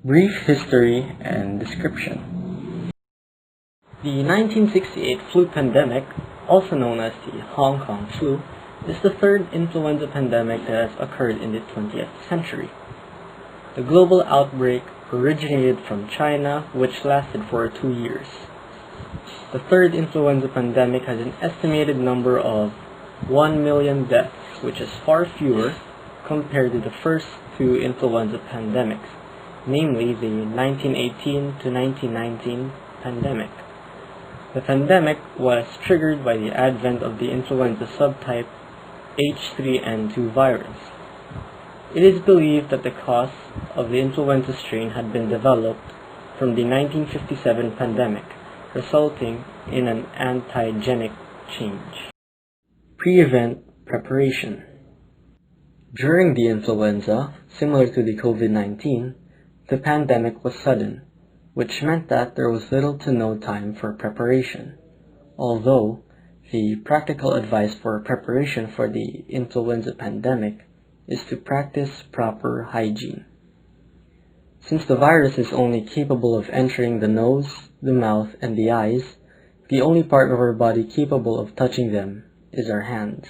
Brief history and description. The 1968 flu pandemic, also known as the Hongkong Flu, is the third influenza pandemic that has occurred in the 20th century. The global outbreak originated from China, which lasted for 2 years. The third influenza pandemic has an estimated number of 1 million deaths, which is far fewer compared to the first two influenza pandemics, namely the 1918 to 1919 pandemic. The pandemic was triggered by the advent of the influenza subtype H3N2 virus. It is believed that the cause of the influenza strain had been developed from the 1957 pandemic, resulting in an antigenic change. Pre-event preparation. During the influenza, similar to the COVID-19, the pandemic was sudden, which meant that there was little to no time for preparation, although the practical advice for preparation for the influenza pandemic is to practice proper hygiene. Since the virus is only capable of entering the nose, the mouth, and the eyes, the only part of our body capable of touching them is our hands.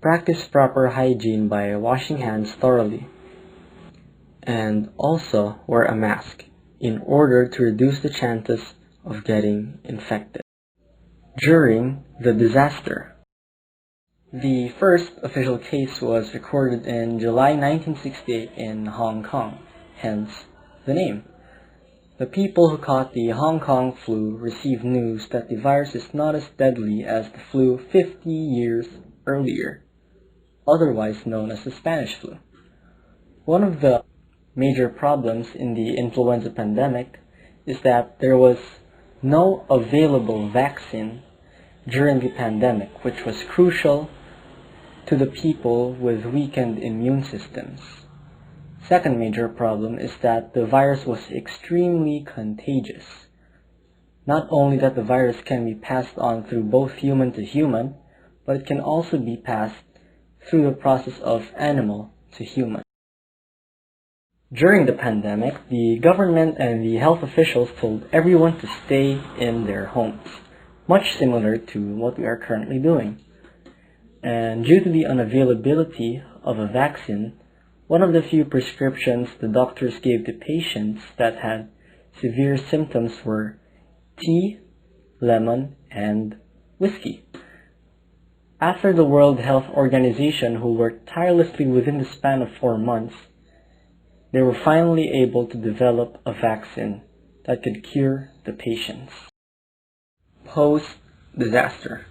Practice proper hygiene by washing hands thoroughly, and also wear a mask in order to reduce the chances of getting infected. During the disaster. The first official case was recorded in July 1968 in Hong Kong, hence the name. The people who caught the Hongkong flu received news that the virus is not as deadly as the flu 50 years earlier, otherwise known as the Spanish flu. One of the major problems in the influenza pandemic is that there was no available vaccine during the pandemic, which was crucial to the people with weakened immune systems. Second major problem is that the virus was extremely contagious. Not only that the virus can be passed on through both human to human, but it can also be passed through the process of animal to human. During the pandemic, the government and the health officials told everyone to stay in their homes, much similar to what we are currently doing. And due to the unavailability of a vaccine, one of the few prescriptions the doctors gave to patients that had severe symptoms were tea, lemon, and whiskey. After the World Health Organization, who worked tirelessly within the span of 4 months, they were finally able to develop a vaccine that could cure the patients. Post-disaster.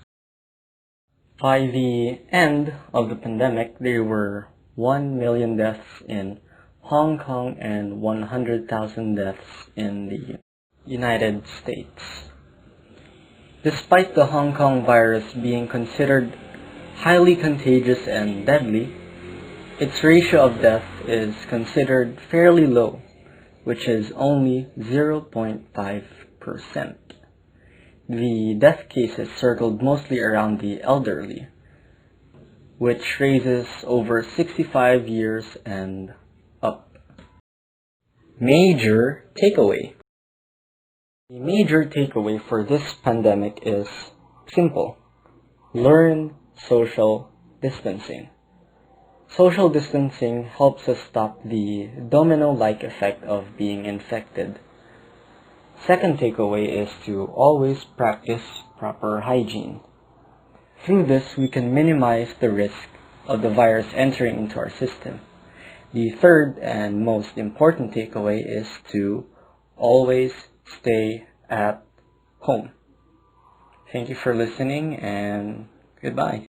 By the end of the pandemic, there were 1 million deaths in Hong Kong and 100,000 deaths in the United States. Despite the Hong Kong virus being considered highly contagious and deadly, its ratio of death is considered fairly low, which is only 0.5%. The death cases circled mostly around the elderly, which raises over 65 years and up. Major takeaway. The major takeaway for this pandemic is simple. Learn social distancing. Social distancing helps us stop the domino-like effect of being infected. Second takeaway is to always practice proper hygiene. Through this, we can minimize the risk of the virus entering into our system. The third and most important takeaway is to always stay at home. Thank you for listening, and goodbye.